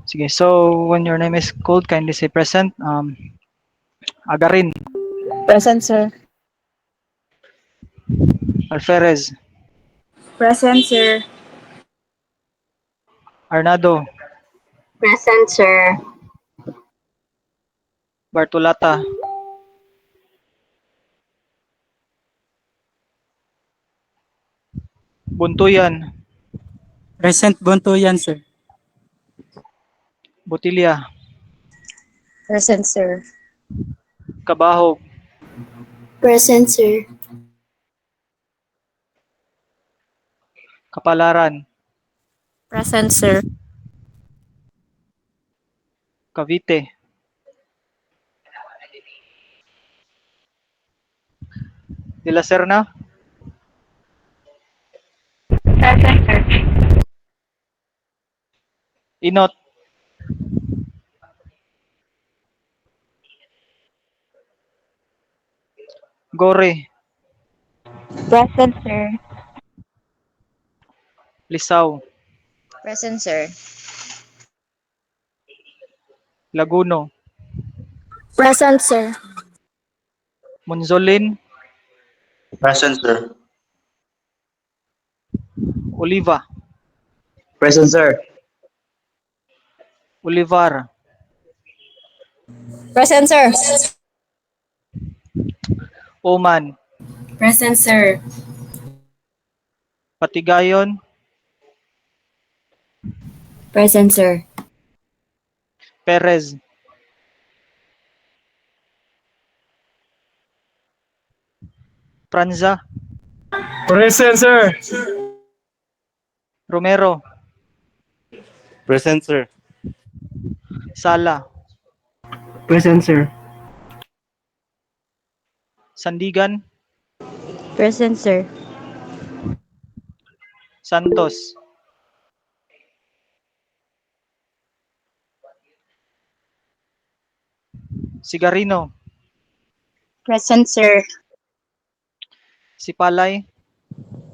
Sige, so when your name is called, kindly say present. Agarin, Present, sir. Alferez, Present, sir. Arnado, Present, sir. Bartolata, Buntuyan, Present Buntuyan, sir. Botilia, Present, sir. Kabahog, Present, sir. Kapalaran, Present, sir. Cavite, De La Serna, Present, sir. Inot, Gore, Present, sir. Lisao, Present, sir. Laguno, Present, sir. Monzolin, Present, sir. Oliva, Present, sir. Olivar, Present, sir. Oman, Present, sir. Patigayon, Present, sir. Perez, Franza, Present, sir. Romero, Present, sir. Sala, Present, sir. Sandigan, Present, sir. Santos, Sigarino, Present, sir. Sipalay,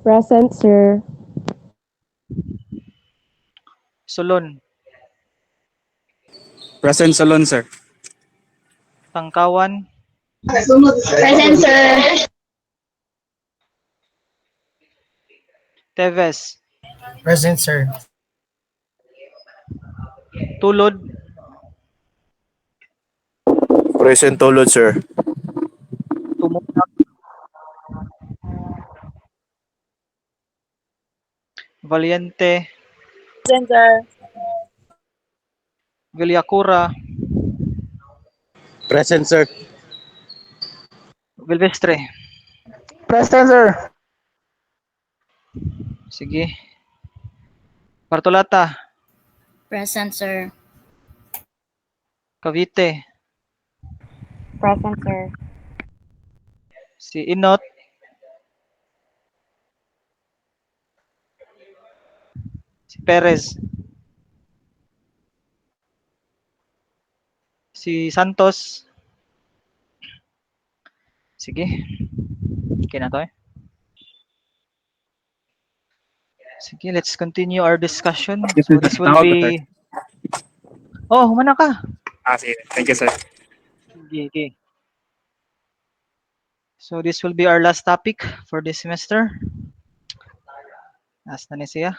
Present, sir. Solon, Present Salon, sir. Tangkawan, Present, sir. Teves, Present, sir. Tulod, Present, Tulod, sir. Tumunak, Valiente, Present, sir. Villacura, Present, sir. Vilvestre. Present, sir. Sige. Bartolata, Present, sir. Cavite, Present, sir. si Inot, si Perez, si Santos. Sige. Okay na to eh. Sige, let's continue our discussion. So this will Tawag ko, sir. be... Oh, humana ka. Sige. Thank you, sir. Sige, okay. So this will be our last topic for this semester. Last na ni siya.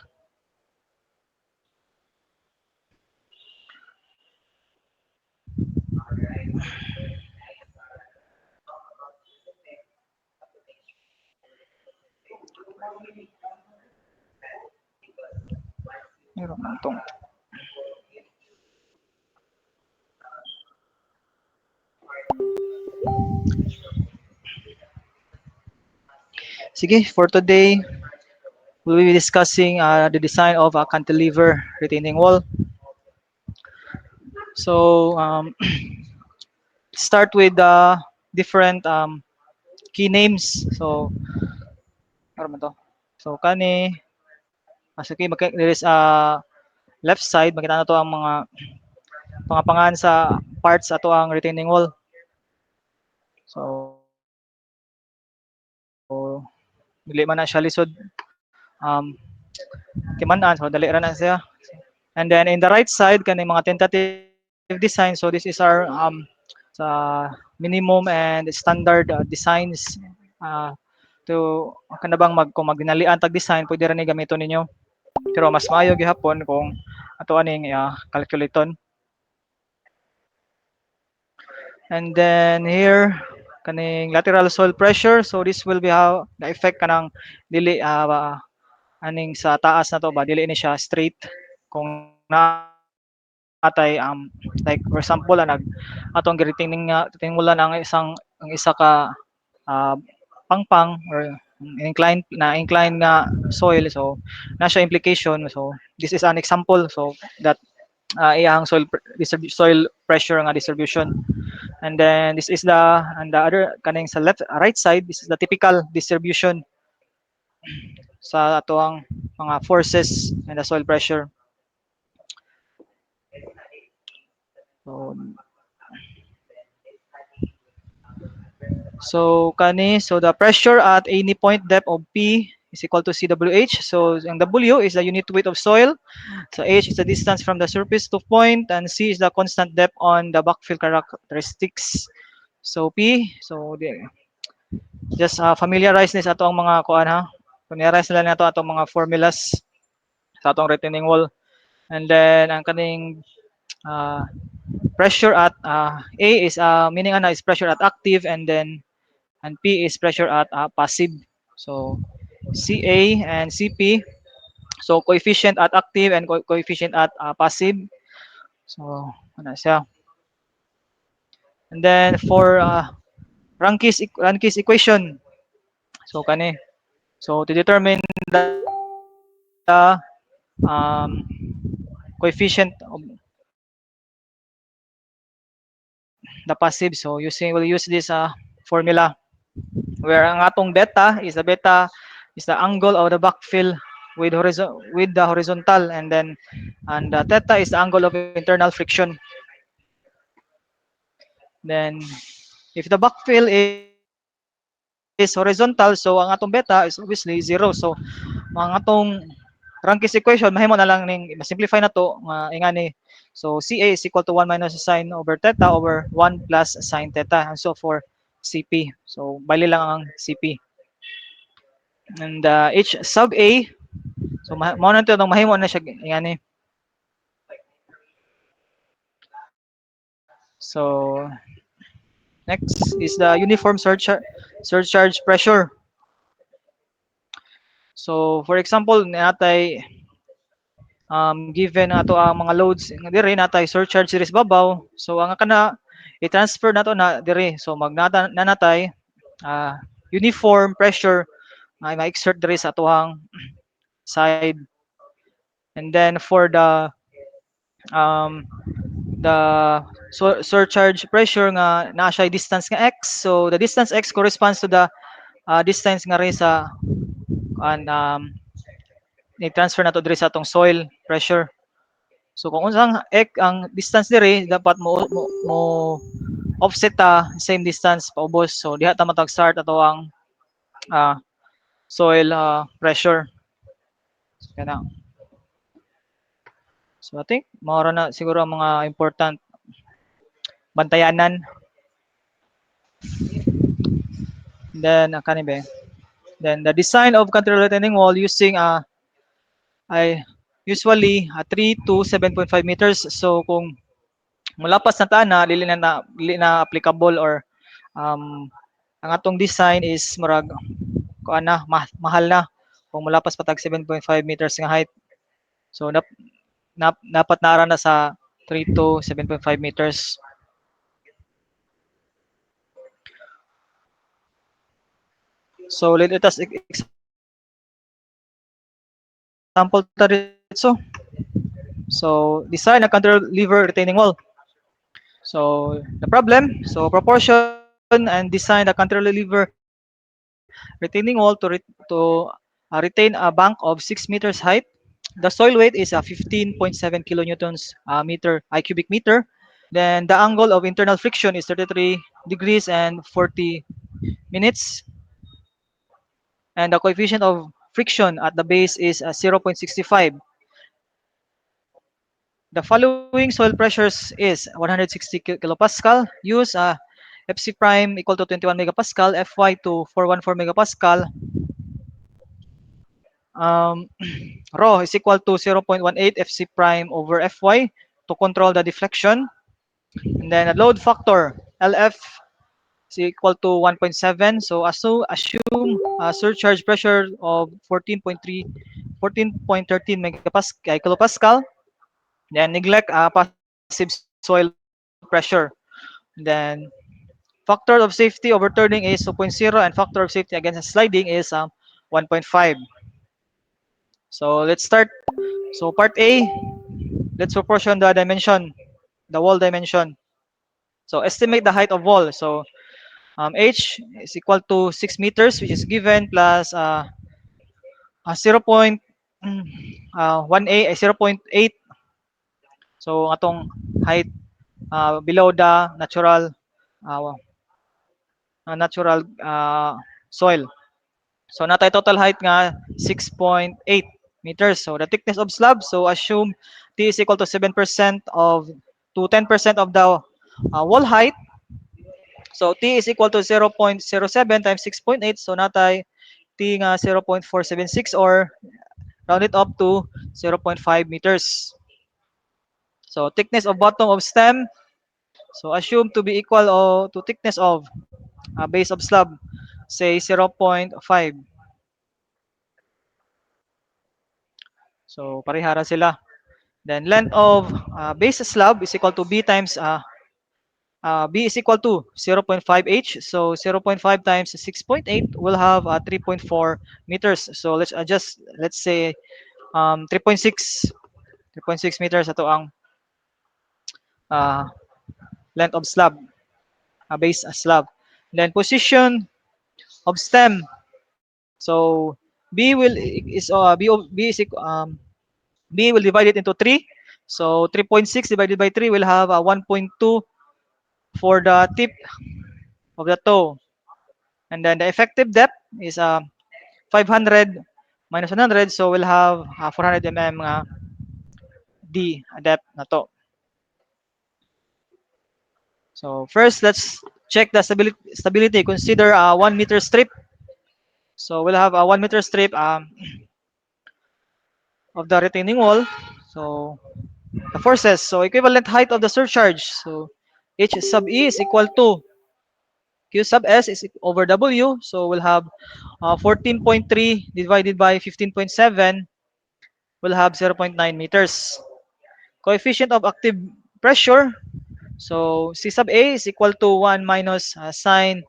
Meron man tong... Sige, for today, we'll be discussing the design of a cantilever retaining wall. So, start with the different key names. So, ano man to? So, kani, okay, there is a left side, makita na to ang mga pangapangan sa parts ato ang retaining wall. So, dili man na siya lisod um timan-an, so dali ra na siya. And then in the right side kani mga tentative design, so this is our sa minimum and standard designs to kanabang kung magdinalian tag design pwede ra ni gamiton ninyo, pero mas maayo gihapon kung ato aning calculaton. And then here kaning lateral soil pressure, so this will be how the effect kanang dili aning sa taas na to ba dili ni siya straight kung natay like for example nag atong gitingning tingmulan ang isa ka ah, pangpang or incline nga soil, so na siya implication. So this is an example, so that iyang soil pressure nga distribution. And then this is the other kaning sa right side, this is the typical distribution sa atoang mga forces and the soil pressure. So so the pressure at any point depth of P is equal to CWH. So ang W is the unit weight of soil. So H is the distance from the surface to point, and C is the constant depth on the backfill characteristics. So P, so just familiarize this ato ang mga kuan ha. Familiarize nila nato atong mga formulas sa atong retaining wall. And then ang kaning pressure at A is meaning ana is pressure at active, and P is pressure at passive. So CA and CP, so coefficient at active and coefficient at passive. So ano siya. And then for Rankis equation, so kani, so to determine the coefficient of the passive, so we'll use this formula where ang atong beta is the angle of the backfill with the horizontal, and the theta is the angle of internal friction. Then if the backfill is horizontal, so ang atong beta is obviously 0. So ang atong Rankis equation mahimo na lang ning simplify na to ingani. So CA is equal to 1 minus sine over theta over 1 plus sine theta, and so for CP. So bali lang ang CP. And H sub A, so mao na to mahimo na siya ingani. So next is the uniform surcharge pressure. So for example, natay given ato ang mga loads dire natay surcharge diri sa babaw. So ang kana i-transfer nato na dire. So natay uniform pressure na ma-exert diri sa atuhang side. And then for the surcharge pressure nga naa siya distance nga x. So the distance x corresponds to the distance nga rin sa i-transfer nato diri sa atong soil pressure. So kung unsang ang distance diri dapat mo offset same distance paubos. So diha ta matag start ato ang soil pressure. So, kana. So I think mao na siguro ang mga important bantayanan. Then then the design of control retaining wall using ay usually 3 to 7.5 meters. So kung mulapas na tana dili na applicable, or ang atong design is murag kuan na mahal na kung mulapas patag 7.5 meters nga height. So dapat nara na sa 3 to 7.5 meters. So let us example taritso. So design a cantilever retaining wall. So the problem, so proportion and design a cantilever retaining wall to retain a bank of 6 meters height. The soil weight is 15.7 kilonewtons cubic meter. Then the angle of internal friction is 33 degrees and 40 minutes. and the coefficient of friction at the base is 0.65. The following soil pressures is 160 kilopascal. Use FC prime equal to 21 megapascal, Fy to 414 megapascal. Rho is equal to 0.18 FC prime over Fy to control the deflection. And then a load factor, LF is equal to 1.7. So assume a surcharge pressure of 14.13 megapascal, kilopascal. Then neglect passive soil pressure. Then factor of safety overturning is 2.0 and factor of safety against sliding is 1.5. So let's start. So part A, let's proportion the dimension, the wall dimension. So estimate the height of wall. So H is equal to 6 meters, which is given, plus 0.1A, 0.8. So atong height below the uh, natural soil. So natay total height nga 6.8 meters. So the thickness of slab, so assume T is equal to 7% of to 10% of the wall height. So T is equal to 0.07 times 6.8. So natay T nga 0.476 or round it up to 0.5 meters. So thickness of bottom of stem, so assume to be equal to thickness of base of slab, say 0.5. So parehara sila. Then length of base slab is equal to B times B is equal to 0.5 H. So 0.5 times 6.8 will have 3.4 meters. So let's adjust, let's say 3.6 meters ato ang length of slab, base slab. Then position of stem. So B will is B will divide it into 3. So 3.6 divided by 3 will have 1.2 for the tip of the toe. And then the effective depth is 500 minus 100. So we'll have 400 mm D depth na to. So first, let's check the stability. Consider a 1 meter strip. So we'll have a 1 meter strip of the retaining wall. So the forces, so equivalent height of the surcharge. So H sub E is equal to Q sub S is over W. So we'll have 14.3 divided by 15.7. We'll have 0.9 meters. Coefficient of active pressure. So C sub A is equal to 1 minus sine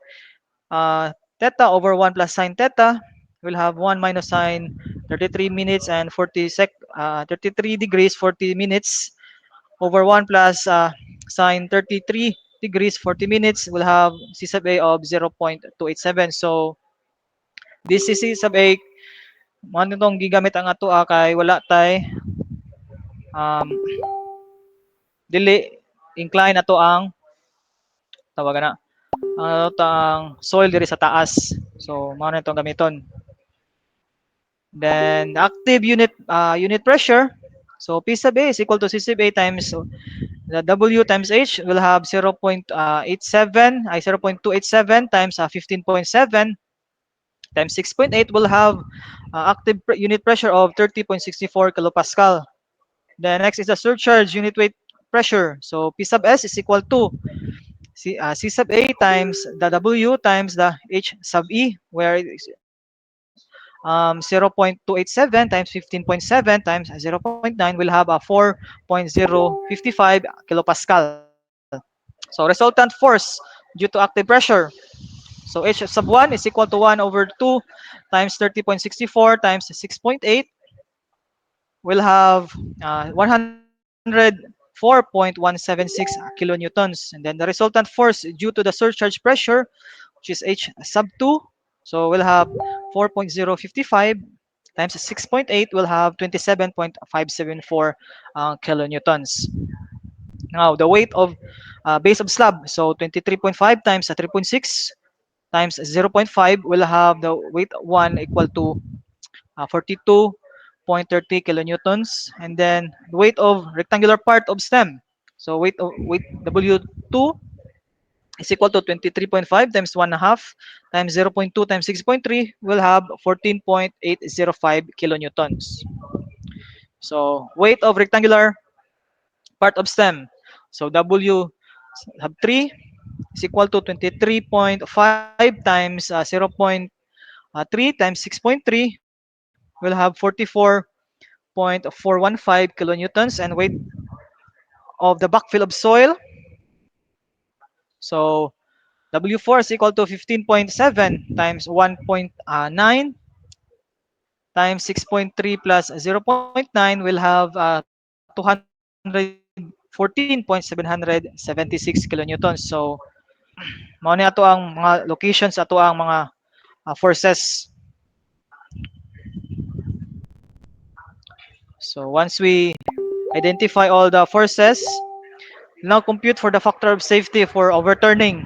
theta over 1 plus sine theta. We'll have 1 minus sine 33 minutes and 33 degrees 40 minutes over 1 plus sine 33 degrees 40 minutes. We'll have C sub A of 0.287. So this is C sub A. Ano itong gigamit ang ato kay wala tay dili incline ato ang tawagan na ang soil diri sa taas. So mao na itong gamiton. Then the active unit pressure. So P sub A is equal to C sub A times the W times H will have 0.287 times 15.7 times 6.8 will have active unit pressure of 30.64 kilopascal. Then next is the surcharge unit weight pressure. So P sub S is equal to C sub A times the W times the H sub E, where 0.287 times 15.7 times 0.9 will have a 4.055 kilopascal. So resultant force due to active pressure. So H sub 1 is equal to 1 over 2 times 30.64 times 6.8. We'll have 104.176 kilonewtons. And then the resultant force due to the surcharge pressure, which is H sub 2. So we'll have 4.055 times 6.8 will have 27.574 kilonewtons. Now, the weight of base of slab, so 23.5 times 3.6 times 0.5 will have the weight 1 equal to 42.30 kilonewtons, and then the weight of rectangular part of stem. So weight W2 is equal to 23.5 times 1 half times 0.2 times 6.3 will have 14.805 kilonewtons. So weight of rectangular part of stem. So W have 3 is equal to 23.5 times 0.3 times 6.3 will have 44.415 kilonewtons, and weight of the backfill of soil. So W4 is equal to 15.7 times 1.9 times 6.3 plus 0.9 will have 214.776 kilonewtons. So mao ni ato ang mga locations, ato ang mga forces. So once we identify all the forces, now compute for the factor of safety for overturning.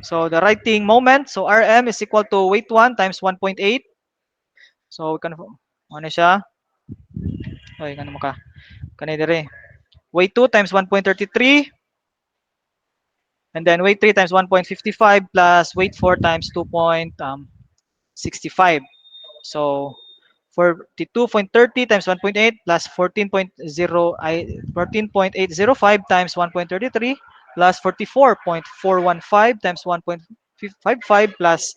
So the righting moment, so Rm is equal to weight 1 times 1.8. So we can ano siya? Oy, kano mo ka? Kanay dire. Weight 2 times 1.33, and then weight 3 times 1.55 plus weight 4 times 2.65. So 42.30 times 1.8 plus 14.805 times 1.33 plus 44.415 times 1.55 plus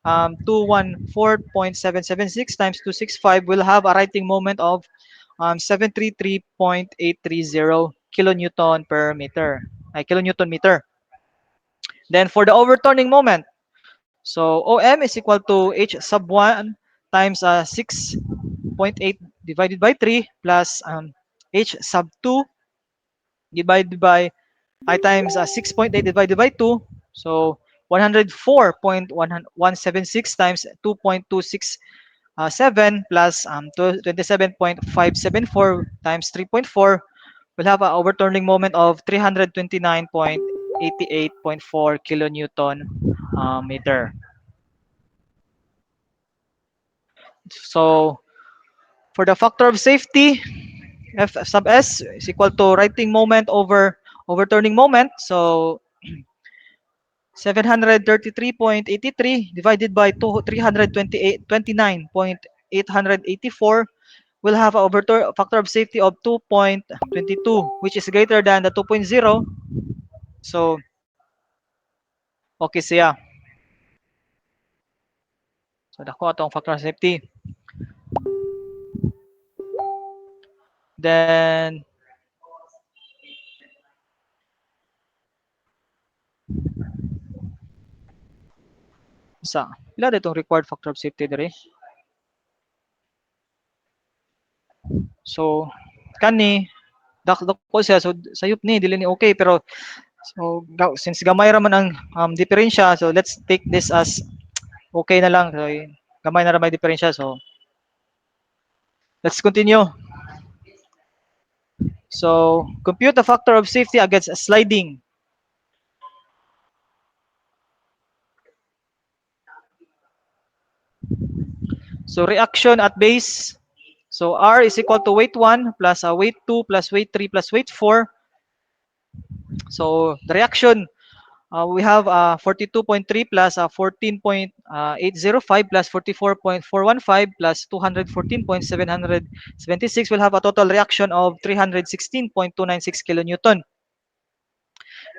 214.776 times 265 will have a righting moment of 733.830 kilonewton per meter. Kilonewton meter. Then for the overturning moment, so OM is equal to H sub 1 times 6.8 divided by 3 plus H sub 2 divided by I times 6.8 divided by 2. So 104.176 times 2.267 plus 27.574 times 3.4 will have an overturning moment of 329.88.4 kilonewton meter. So for the factor of safety, F sub S is equal to righting moment over overturning moment. So 733.83 divided by 329.884 will have a factor of safety of 2.22, which is greater than the 2.0. So okay siya. So dako atong factor of safety. Then pila ditong required factor of safety dire. So kani dako siya, so sayop ni dili ni okay, pero so since gamay ra man ang diferensya, so let's take this as okay na lang. So gamay na ra may diferensya, so let's continue. So compute the factor of safety against sliding. So reaction at base. So R is equal to weight 1 plus weight 2 plus weight 3 plus weight 4. So the reaction, we have 42.3 plus 14.805 plus 44.415 plus 214.776 will have a total reaction of 316.296 kilonewton.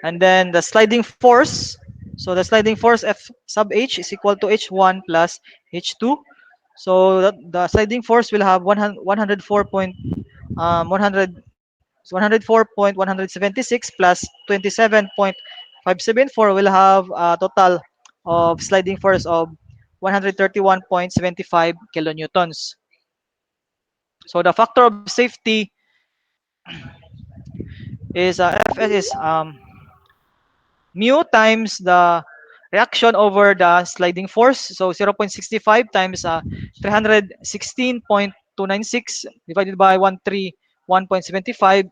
And then the sliding force, so the sliding force F sub H is equal to H1 plus H2. So the sliding force will have 104.176 plus 27.574 will have a total of sliding force of 131.75 kilonewtons. So the factor of safety is Fs is mu times the reaction over the sliding force. So 0.65 times 316.296 divided by 131.75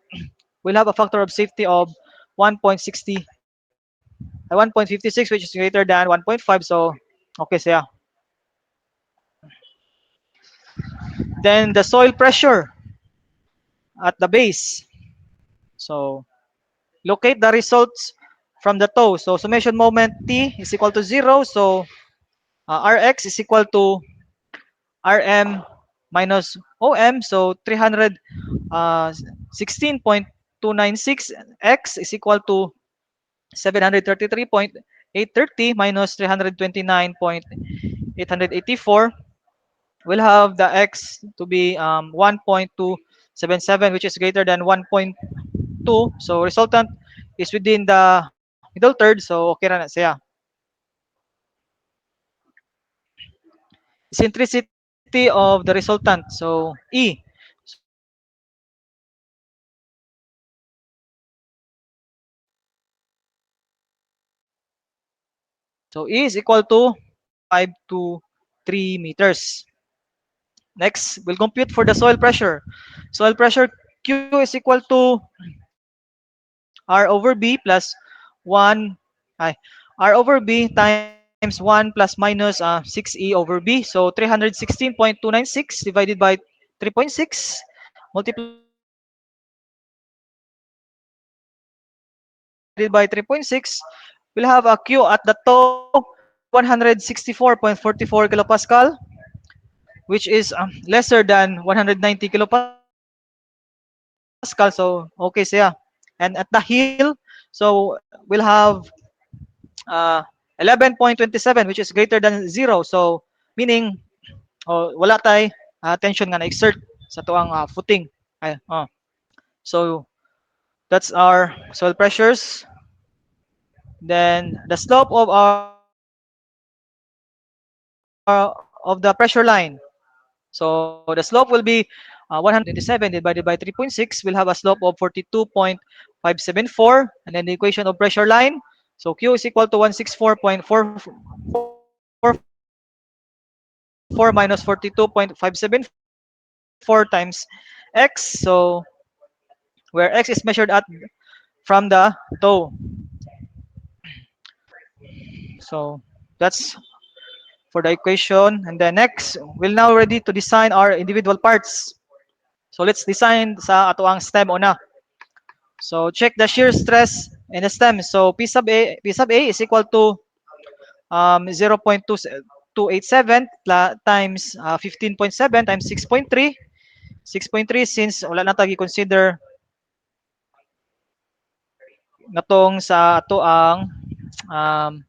will have a factor of safety of 1.56, which is greater than 1.5. So Okay siya. Then the soil pressure at the base. So locate the results from the toe. So summation moment T is equal to 0. So Rx is equal to Rm minus OM. So 316.296 X is equal to 733.830 minus 329.884. We'll have the X to be 1.277, which is greater than 1.2. So resultant is within the middle third. So okay na siya. Eccentricity of the resultant. So E. So E is equal to 5 to 3 meters. Next, we'll compute for the soil pressure. Soil pressure Q is equal to R over B plus 1, R over B times 1 plus minus 6E over B. So 316.296 divided by 3.6 multiplied by 3.6. We'll have a Q at the toe 164.44 kilopascal, which is lesser than 190 kilopascal. So okay siya. And at the heel, so we'll have 11.27, which is greater than 0. So meaning wala tay tension nga na-exert sa tuang footing. So that's our soil pressures. Then the slope of the pressure line. So the slope will be 127 divided by 3.6. We'll have a slope of 42.574, and then the equation of pressure line. So Q is equal to 164.444 minus 42.574 times X. So where X is measured at from the toe. So that's for the equation. And then next, we'll now ready to design our individual parts. So let's design sa ato ang stem una. So check the shear stress in the stem. So P sub A is equal to 0.287 times 15.7 times 6.3. 6.3 since wala na tagi consider natong sa ato ang um,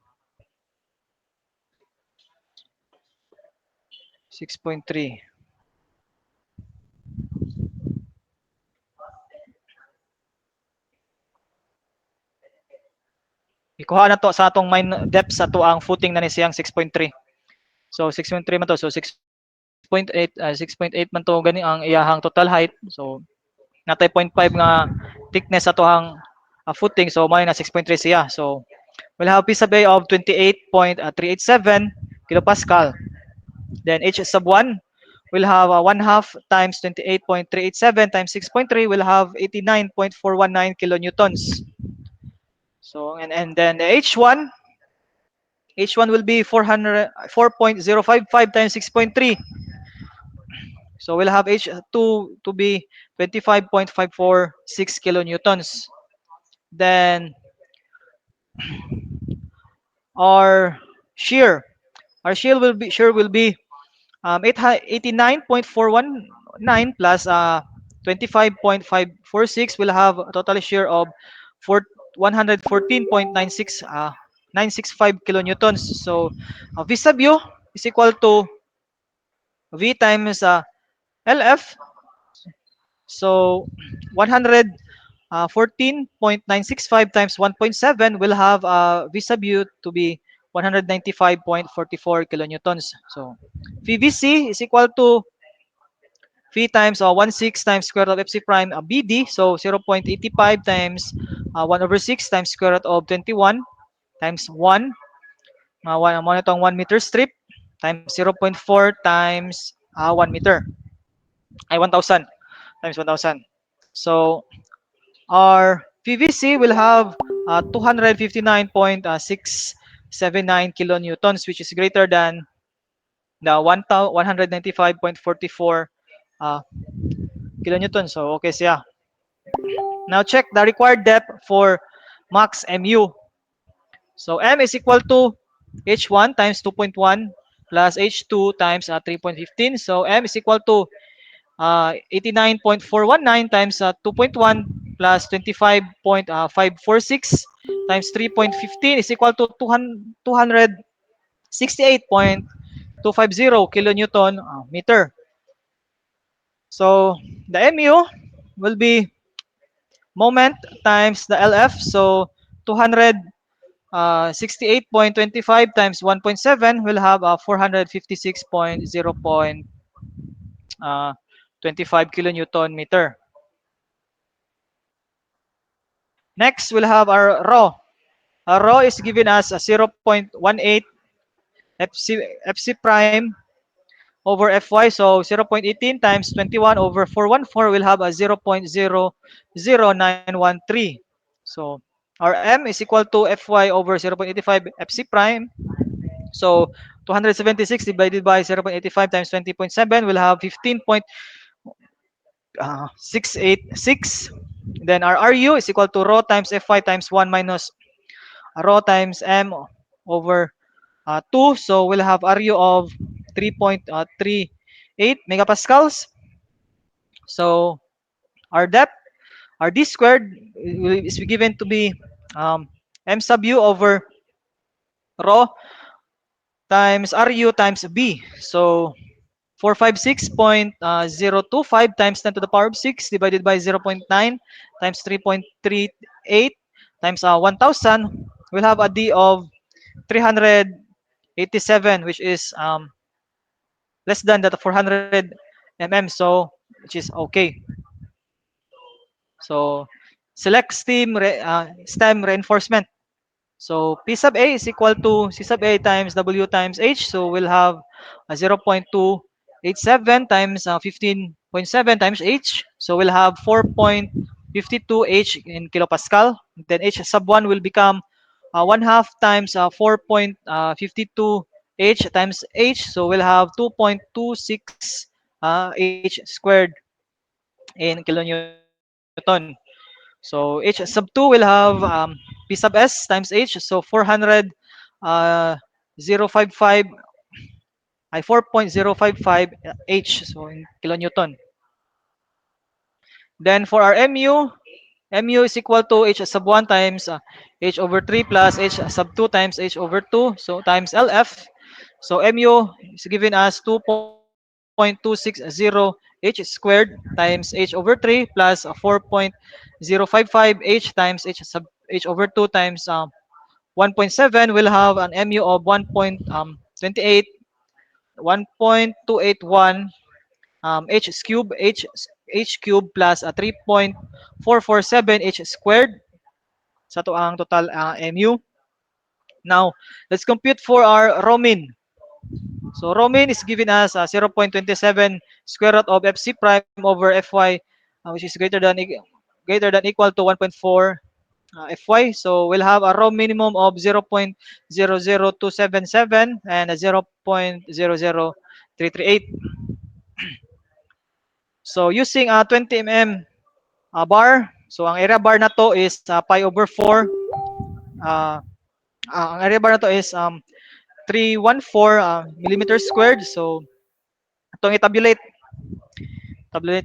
6.3. Ikuha na to sa atong mine depth sa to ang footing na ni siyang 6.3. So 6.3 man to. So 6.8 man to gani ang iyahang total height. So natay 0.5 nga thickness sa to ang footing. So may na 6.3 siya. So we'll have P sub A of 28.387 kilopascal. Then H sub 1 will have 1/2 times 28.387 times 6.3 will have 89.419 kilonewtons. So and then the H1 will be 4.055 times 6.3. So we'll have H2 to be 25.546 kilonewtons. Then our shear will be 89.419 plus 25.546 will have a total shear of 114.96 965 kilonewtons. So V sub U is equal to V times LF. So 114.965 times 1.7 will have V sub U to be 195.44 kilonewtons. So VBC is equal to V times 16 times square root of FC prime BD. So 0.85 times 1 over 6 times square root of 21 times 1. Mo na itong 1 meter strip times 0.4 times 1 meter. Ay 1,000 times 1,000. So our PVC will have 259.6 kilonewtons, which is greater than the 195.44 kilonewtons. So okay siya. Now check the required depth for max MU. So M is equal to H1 times 2.1 plus H2 times 3.15. So M is equal to 89.419 times 2.1 plus 25.546 times 3.15 is equal to 268.250 kilonewton meter. So the MU will be moment times the LF. So 268.25 times 1.7 will have 456.0.25 kilonewton meter. Next, we'll have our rho. Our rho is given as a 0.18 FC prime over Fy. So 0.18 times 21 over 414 will have a 0.00913. So our M is equal to Fy over 0.85 Fc prime. So 276 divided by 0.85 times 20.7 will have 15.686. Then our Ru is equal to rho times Fy times 1 minus rho times M over 2. So we'll have Ru of 3.38 megapascals. So our depth, our d squared is given to be M sub u over rho times Ru times B. So 456.025 times 10 to the power of 6 divided by 0.9 times 3.38 times 1,000 we'll have a D of 387, which is less than that 400 mm, so which is okay. So select stem reinforcement. So P sub A is equal to C sub A times W times H. So we'll have a 0.287 times 15.7 times H. So we'll have 4.52 H in kilopascal. Then H sub 1 will become 1/2 times 4.52 H times H. So we'll have 2.26 H squared in kilonewton. So H sub 2 will have P sub S times H. So 400 055 ay 4.055 H, so in kilonewton. Then for our MU is equal to H sub 1 times H over 3 plus H sub 2 times H over 2, so times LF. So MU is given as 2.260 H squared times H over 3 plus 4.055 H times H sub H over 2 times 1.7 will have an MU of 1.28 1.281 H cube H cube plus 3.447 H squared sa to ang total MU. Now, let's compute for our rho min. So rho min is given as 0.27 square root of FC prime over Fy, which is greater than equal to 1.4 Fy. So we'll have a rho minimum of 0.00277 and a 0.00338. So using a 20 mm bar, so ang area bar na to is pi over 4. Ang area bar na to is 314 millimeters squared. So itong tabulate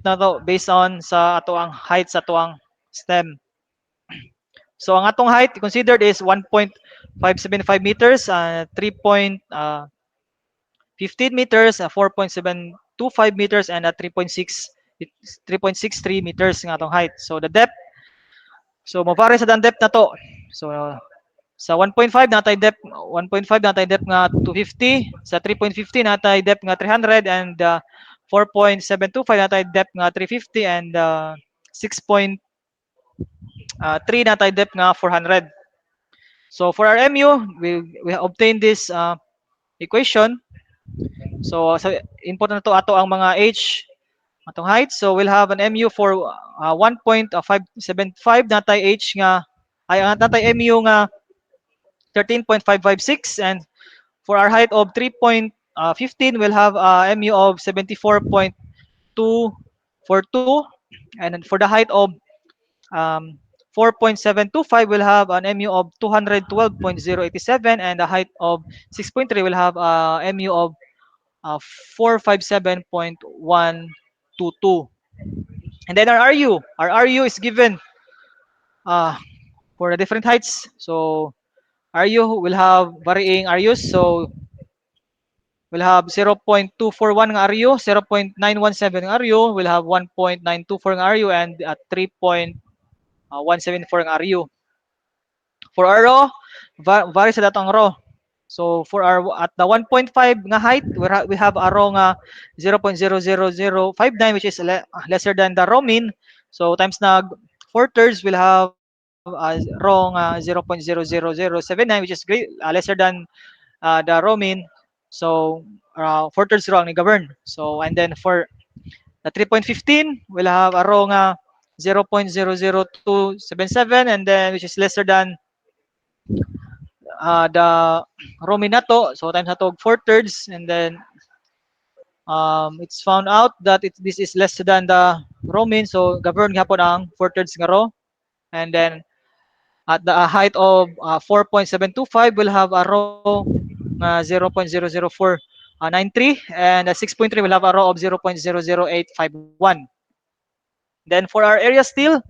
na to based on sa ato ang height sa ato ang stem. So ang atong height considered is 1.575 meters, 3.15 meters, 4.725 meters, and 3.63 meters ng atong height. So the depth, so mapare sa depth na to. So sa 1.5 natay depth, 1.5 natay depth nga 250, sa 3.50 natay depth nga 300, and 4.725 natay depth nga 350, and 6.3 natay depth nga 400. So for our MU, we obtain this equation. So sa input na to ato ang mga H atong height. So we'll have an MU for 1.575 natay H nga ay natay MU nga 13.556, and for our height of 3.15, we'll have a MU of 74.242, and then for the height of 4.725, we'll have an MU of 212.087, and the height of 6.3 will have a MU of 457.122. And then our RU is given for the different heights. So RU will have varying RUs. So we'll have 0.241 ng RU, 0.917 ng RU, we'll have 1.924 ng RU, and 3.174 ng RU. For our RO, vary sa datong RO. So for our at the 1.5 nga height, we have a RO nga 0.00059, which is lesser than the RO mean. So times nag 4/3, we'll have a RO nga 0.00079, which is lesser than the RO mean. So 4/3 RO ang ni-govern. So and then for the 3.15, we'll have a RO nga 0.00277, and then which is lesser than the Roman nato. So times nato 4/3, and then it's found out that this is less than the Roman, so govern gyapon ang 4/3 nga row. And then at the height of 4.725, we'll have a row 0.00493, and 6.3 will have a row of 0.00851. Then for our area steel,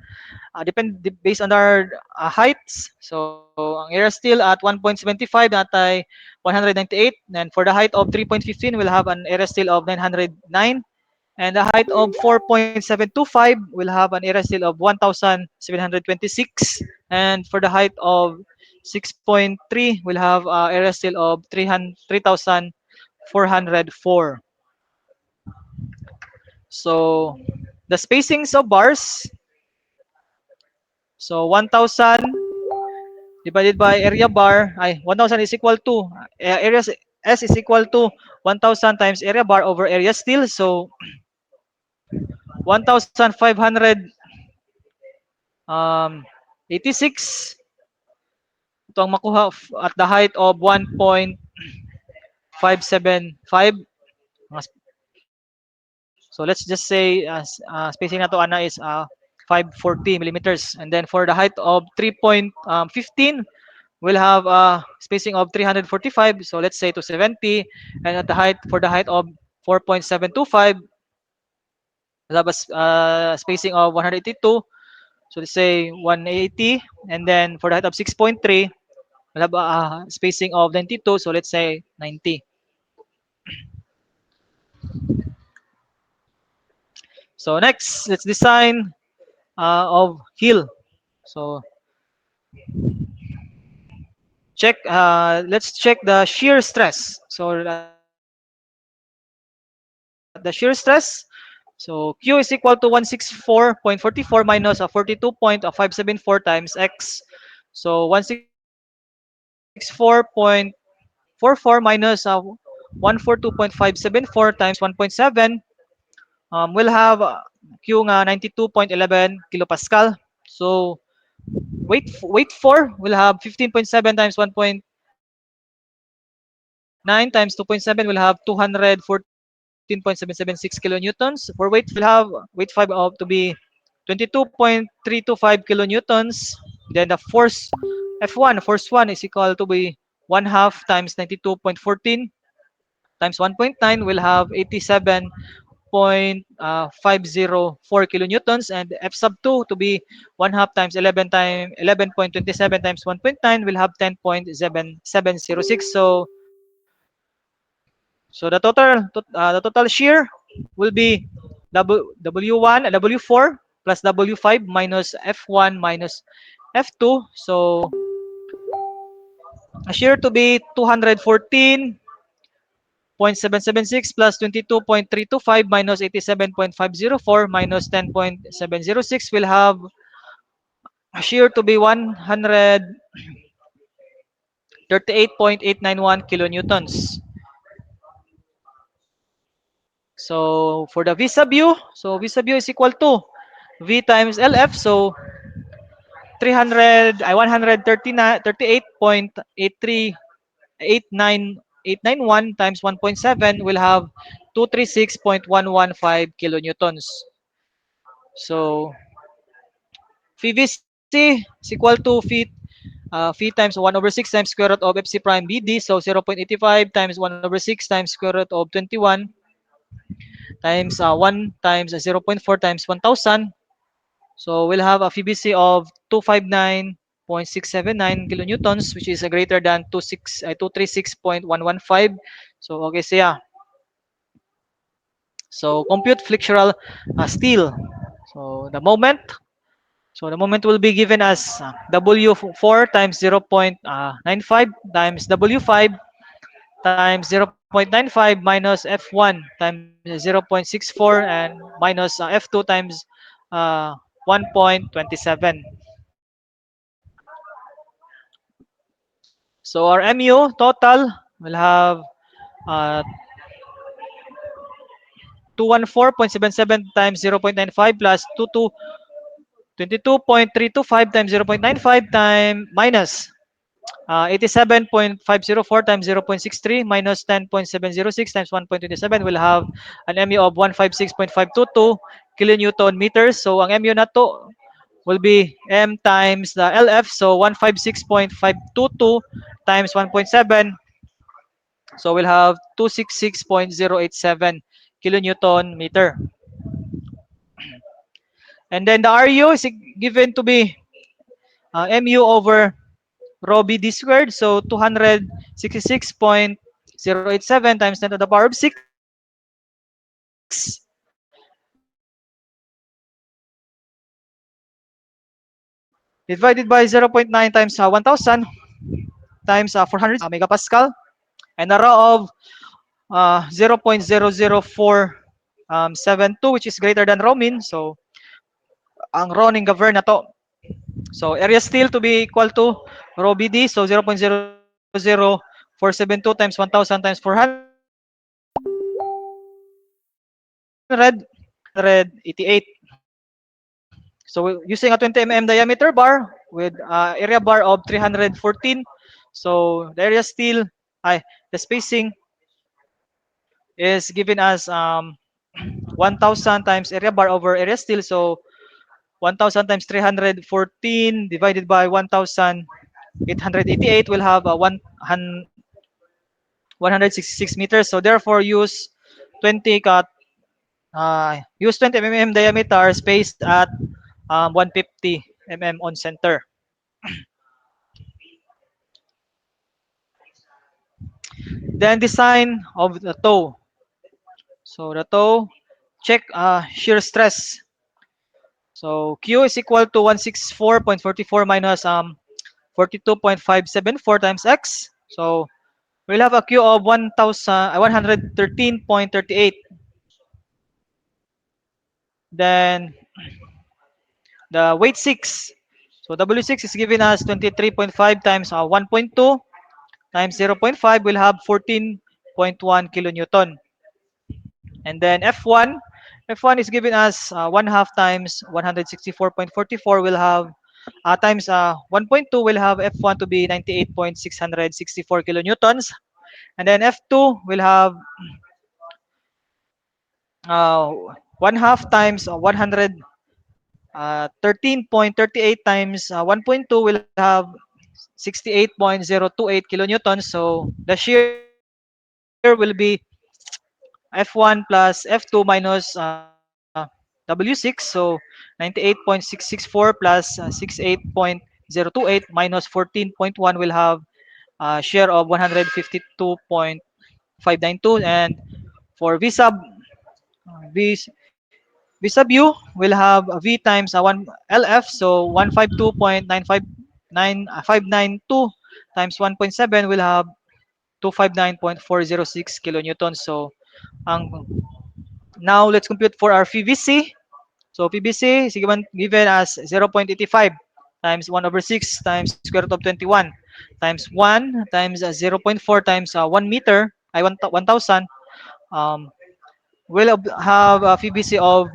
based on our heights. So ang area steel at 1.75 natay 198, and for the height of 3.15 we'll have an area steel of 909, and the height of 4.725 will have an area steel of 1726, and for the height of 6.3 we'll have area steel of 3404. So the spacings of bars, so 1,000 divided by area bar, 1,000 is equal to, area S is equal to 1,000 times area bar over area steel. So 1,586 ito ang makuha at the height of 1.575. So let's just say spacing na to ana is 540 millimeters, and then for the height of 3.15 we'll have a spacing of 345, so let's say 270, and at the height for the height of 4.725 we'll have a spacing of 182, so let's say 180, and then for the height of 6.3 we'll have a spacing of 92, so let's say 90. So next, let's design of hill. So let's check the shear stress. So the shear stress, so Q is equal to 164.44 minus 42.574 times X. So 164.44 minus 142.574 times 1.7, we'll have Q nga 92.11 kilopascal. So weight 4 will have 15.7 times 1.9 times 2.7 will have 214.776 kilonewtons. For weight, we'll have weight 5 to be 22.325 kilonewtons. Then the force F1, force 1 is equal to be 1/2 times 92.14 times 1.9 will have 87.504 kilonewtons, and F sub 2 to be 1/2 times 11.27 times 1.9 will have 10.7706. So the total shear will be W1 W4 plus W5 minus F1 minus F2. So a shear to be 214.776 plus 22.325 minus 87.504 minus 10.706 will have a shear to be 138.891 kilonewtons. So for the V sub U, so V sub U is equal to V times LF. So 138.891 times 1.7 will have 236.115 kilonewtons. So PVC is equal to phi times 1 over 6 times square root of FC prime BD. So 0.85 times 1 over 6 times square root of 21 times 1 times 0.4 times 1000. So we'll have a PVC of 259.679 kilonewtons, which is greater than 236.115. So okay, so yeah. So compute flexural steel. So the moment will be given as W4 times 0.95 times W5 times 0.95 minus F1 times 0.64 and minus F2 times 1.27. So our MU total will have uh, 214.77 times 0.95 plus 22.325 times 0.95 times minus 87.504 times 0.63 minus 10.706 times 1.27 will have an MU of 156.522 kilonewton meters. So ang MU na to will be M times the LF. So 156.522 times 1.7. So we'll have 266.087 kilonewton meter. And then the RU is given to be MU over rho BD squared. So 266.087 times 10 to the power of 6 divided by 0.9 times 1000 times 400 megapascal, and a rho of 0.00472, which is greater than rho mean. So ang rho ning govern na to. So area steel to be equal to rho BD. So 0.00472 times 1000 times 400, 188. So using a 20 mm diameter bar with area bar of 314. So the area steel, the spacing is given as 1000 times area bar over area steel. So 1000 times 314 divided by 1888 will have 166 meters. So therefore use 20 mm diameter spaced at 150 mm on center. Then design of the toe. So the toe, check shear stress. So Q is equal to 164.44 minus 42.574 times X. So we'll have a Q of 113.38. Then the weight 6. So W6 is given as 23.5 times 1.2 times 0.5 will have 14.1 kilonewton. And then F1 is given as 1/2 times 164.44 will have times 1.2 will have F1 to be 98.664 kilonewtons. And then F2 will have 1/2 times 113.38 times 1.2 will have 68.028 kilonewtons. So the shear will be F1 plus F2 minus W6. So 98.664 plus 68.028 minus 14.1 will have a share of 152.592. And for V sub U will have V times 1 LF. So 152.9592 times 1.7 will have 259.406 kilonewtons. So now let's compute for our PVC. So PVC is given as 0.85 times 1 over 6 times square root of 21 times 1 times 0.4 times 1 meter, 1000. We'll have a PVC of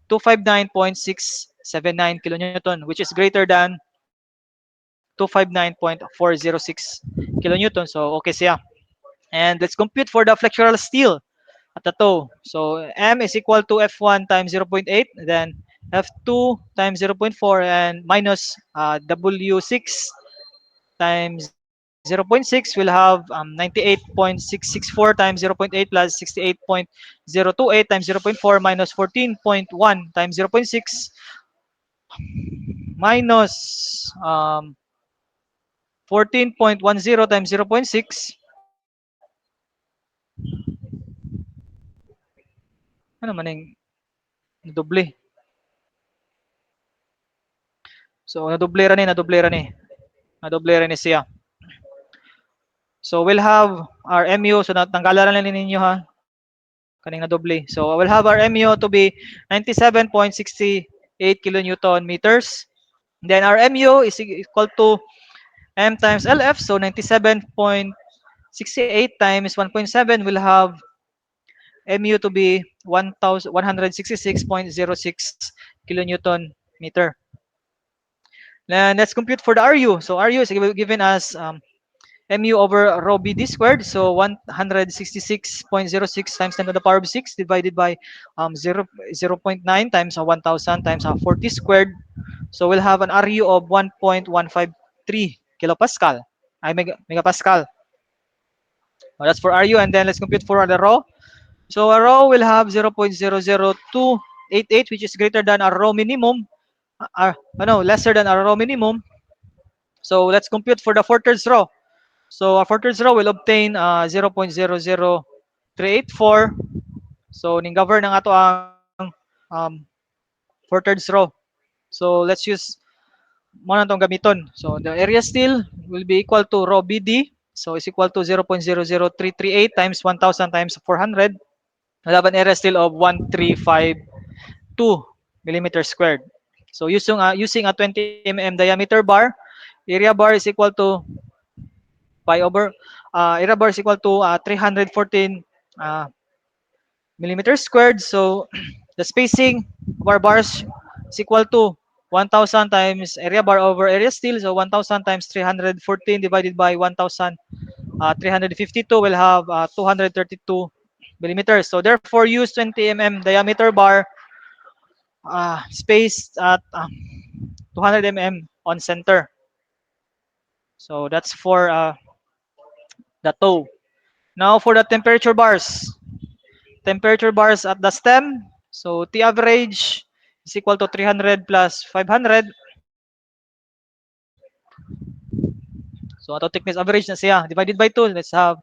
259.679 kilonewton, which is greater than 259.406 kilonewton. So okay siya. And let's compute for the flexural steel at the toe. So M is equal to F1 times 0.8, then F2 times 0.4, and minus W6 times 0.6 will have 98.664 times 0.8 plus 68.028 times 0.4 minus 14.1 times 0.6 minus 14.10 times 0.6. Ano man yung nadoble? So nadoble ra ni. Nadoble ra ni siya. So we'll have our MU, so natanggalan lang ninyo ha. Kaning nadoble. So we'll have our MU to be 97.68 kilonewton meters. Then our MU is equal to M times LF. So 97.68 times 1.7 will have MU to be 166.06 kilonewton meter. Then let's compute for the RU. So RU is given as mu over rho BD squared. So 166.06 times 10 to the power of 6 divided by 0.9 times 1000 times 40 squared. So we'll have an RU of 1.153 kilopascal. Megapascal. Well, that's for RU, and then let's compute for the rho. So a rho will have 0.00288, which is greater than our rho minimum. Lesser than our rho minimum. So let's compute for the four-thirds rho. So our four-thirds rho will obtain 0.00384. So ning-govern ng ato ang four-thirds rho. So let's use muna itong gamiton. So the area still will be equal to rho BD. So it's equal to 0.00338 times 1000 times 400. We'll have an area still of 1352 millimeters squared. So using a 20 mm diameter bar, area bar is equal to area bar is equal to 314 millimeters squared. So the spacing of our bars is equal to 1000 times area bar over area steel. So 1000 times 314 divided by 1352 will have 232 millimeters. So therefore use 20 mm diameter bar spaced at 200 mm on center. So that's for the toe. Now for the temperature bars. Temperature bars at the stem. So T average is equal to 300 plus 500. So ato thickness average na siya. Divided by 2, let's have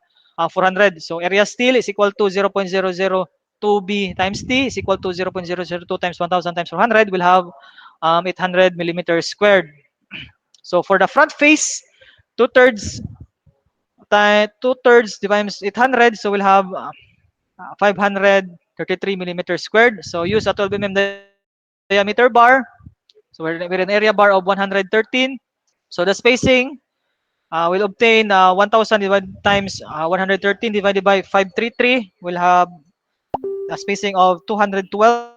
400. So area steel is equal to 0.002B times T is equal to 0.002 times 1000 times 400. We'll have 800 millimeters squared. So for the front face, two-thirds divided 800. So we'll have 533 millimeters squared. So use a 12 mm diameter bar. So we're an area bar of 113. So the spacing will obtain 1000 divided times 113 divided by 533. We'll have a spacing of 212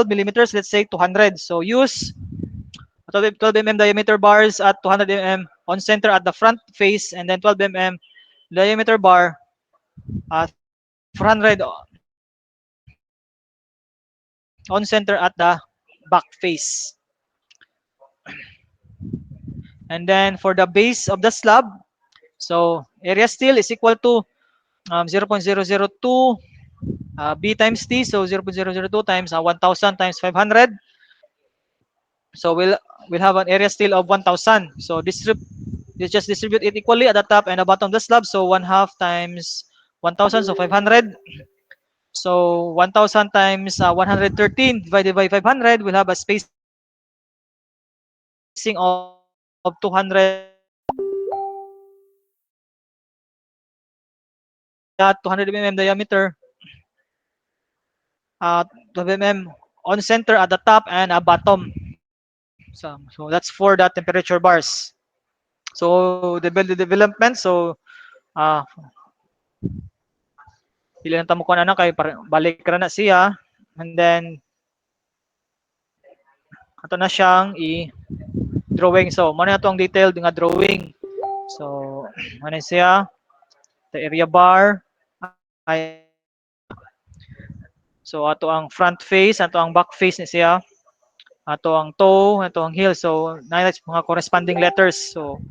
millimeters. Let's say 200. So use 12 mm diameter bars at 200 mm on center at the front face, and then 12 mm diameter bar at 400 on center at the back face. And then for the base of the slab, so area steel is equal to 0.002 B times T, so 0.002 times 1000 times 500. So we'll have an area steel of 1000. So just distribute it equally at the top and the bottom of the slab. So 1/2 times 1000, so 500. So 1000 times 113 divided by 500, we'll have a spacing of 200 mm diameter, 12 mm on center at the top and bottom. So that's for the temperature bars. So the development, so pili lang tamo ko na kay balik ra na siya, and then ato na siyang i-drawing. So, muna ito ang detailed nga drawing. So, ano siya? The area bar. Ay, so, ato ang front face, ato ang back face ni siya. Ato ang toe, ato ang heel. So, na mga corresponding letters. So,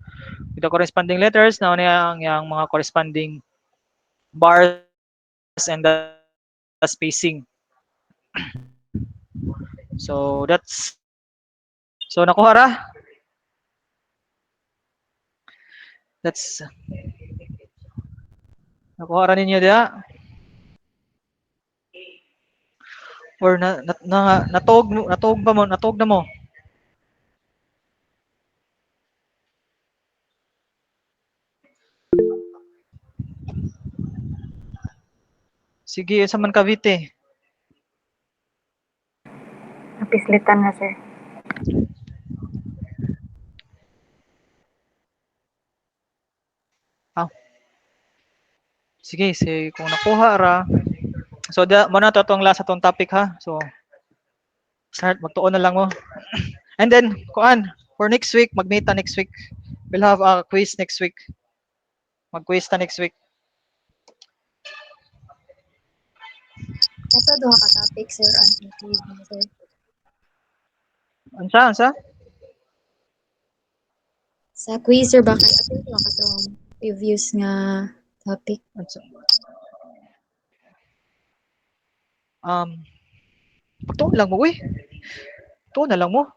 with the corresponding letters, na yung mga corresponding bars and the spacing. So, nakuha ra? Nakuha ra ninyo diya? Or natog na mo? Sige, sa man Cavite. Napislitan na, sir. Sige, kung nakuha ra. So, muna to itong last atong topic ha. So, start, magtuon na lang mo. And then, for next week, magmita next week. We'll have a quiz next week. Mag-quiz ta next week. Ito duha ka topic, sir, ang include mo, sir. Ansa? Sa quiz, sir, baka ito duha ka itong previous nga topic. Ansa? Pagtuon lang mo, uy. Tuon na lang mo.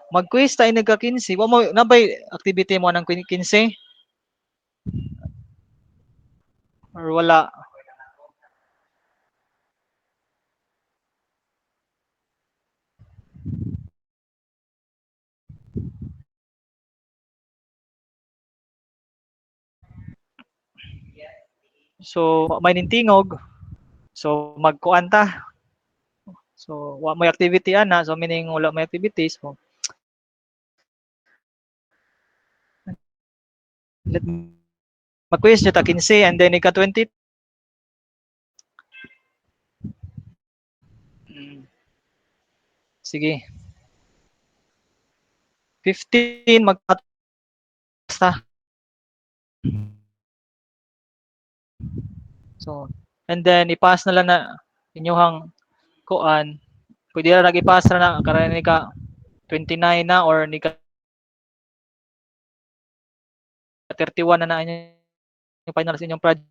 Mag-quiz tayo nagka-15. Wa mo nabay activity mo ng 15? Or wala? So, may nintingog. So, magkuan ta. So, wa may activity ana. So, meaning wala may activities. So, mag-quiz nyo ta 15 and then ika-20. Sige. 15 magpasta. So, and then ipass na lang na inyong kuan. Pwede ra nag-ipass na karon ni ka 29 na or ni ka 31 na inyong final sa inyong project.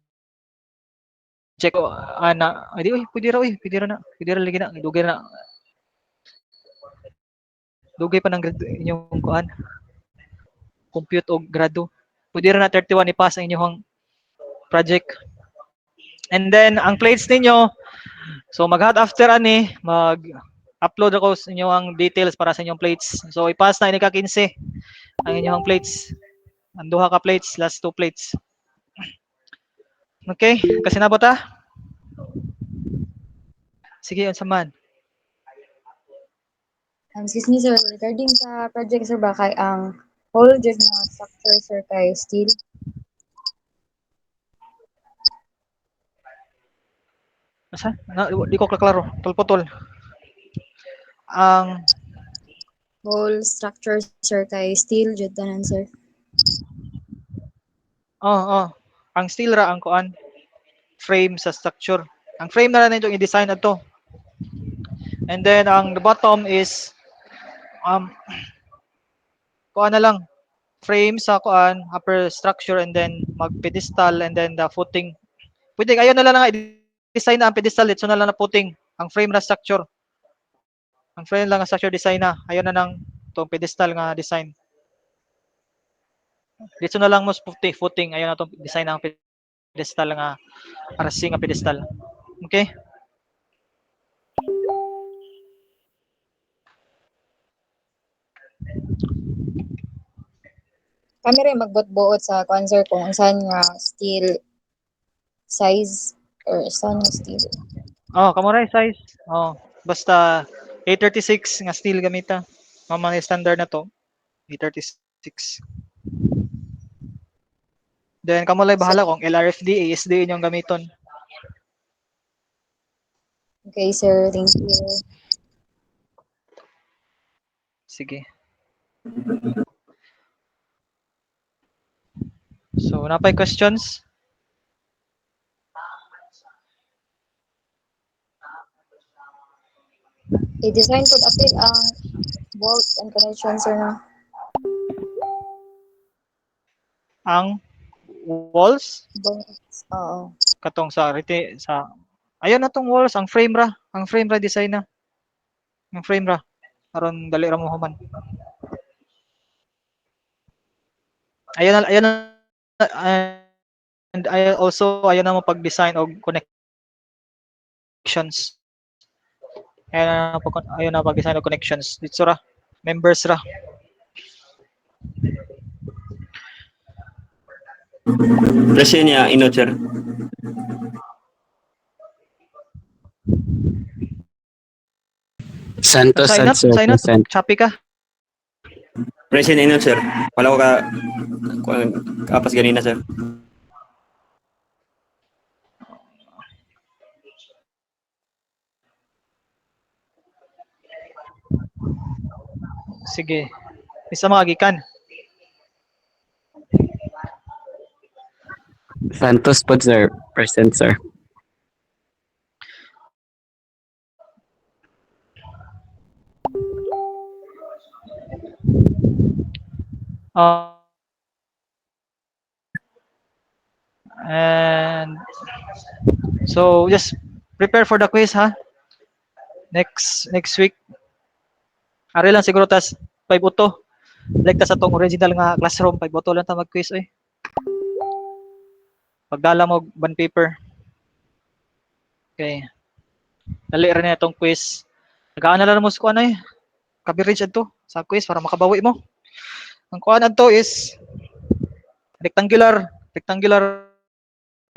Check o ana. Ay di pwede ra na. Pwede ra lagi na. Dugay pa ng grade inyong kuan. Compute o grado. Pwede ra na 31 ipass ang inyong project. And then ang plates ninyo, so mag-hot after ani, mag-upload ako sa inyong details para sa inyong plates. So ipass na ini ka 15 ang inyong plates. Ang duha ka plates, last 2 plates. Okay, kasi nabot ta? Sige, unsa man. Excuse me, sir, regarding sa project, sir, baka ang whole jud na structure, sir, kay steel. Asa? Di ko klaro. Tulpotol. Ang Whole structure, sir, kay steel jud tanan, sir. ang steel ra ang kuan frame sa structure. Ang frame na lang itong i-design ato. And then ang the bottom is kuan na lang frame sa kuan upper structure and then mag pedestal and then the footing. Pwede ayon na lang nga i-design na ang pedestal dito na lang na footing. Ang frame na structure. Ang frame lang ang structure design na. Ayon na nang tong pedestal nga design. Dito na lang mo footing. Ayon na tong design ng pedestal nga arasing nga pedestal. Okay? Kami rin magbot-buot sa kuan, sir, kung saan nga steel size or saan nga steel. Kamuray size. Basta 836 nga steel gamita. Mga standard na to. 836. Then kamulay bahala kung LRFD, ASD inyong gamiton. Okay, sir, thank you. Sige. So, napay questions? I-design po apil ang bolt and connection, sir, na. Ang walls Bolts. Oo. katong sa ayun na tong walls, ang frame ra design na. Ang frame ra aron dali ra mo human. Ayun na and I also ayun na mo pag-design og connections. Ayun na pag-design og connections. Dito ra, members ra. Present niya, ino, sir. Santos Sign up, present. choppy ka. Present ino, sir. Wala ko kapas ganina, sir. Sige. Isa mga gikan. Santos po sir, present sir. Uh, and so just prepare for the quiz ha. Next week. Ari lang siguro tas 5 uto. Like ta sa tong original nga classroom 5 uto lang ta mag-quiz oy. Pagdala mo bond paper. Okay. Dali rin na itong quiz. Nag-aana lang mo sa kuan ay. Coverage adto sa quiz para makabawi mo. Ang kuan adto is rectangular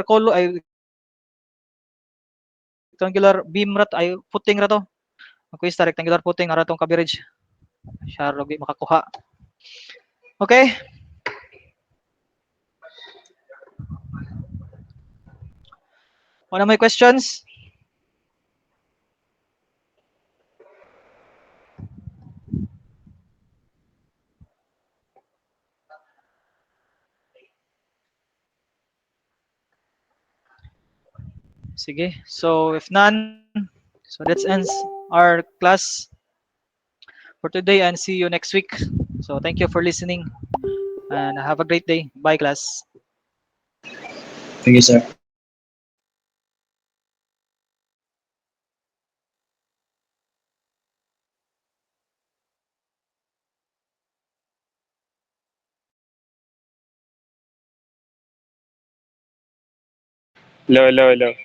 color ay rectangular beam rat ay footing ra to. Ang quiz ta rectangular footing ara tong coverage. Siya logi makakuha. Okay? Wala may questions? Sige. So if none, so that ends our class for today and see you next week. So thank you for listening and have a great day. Bye class. Thank you, sir. Hello.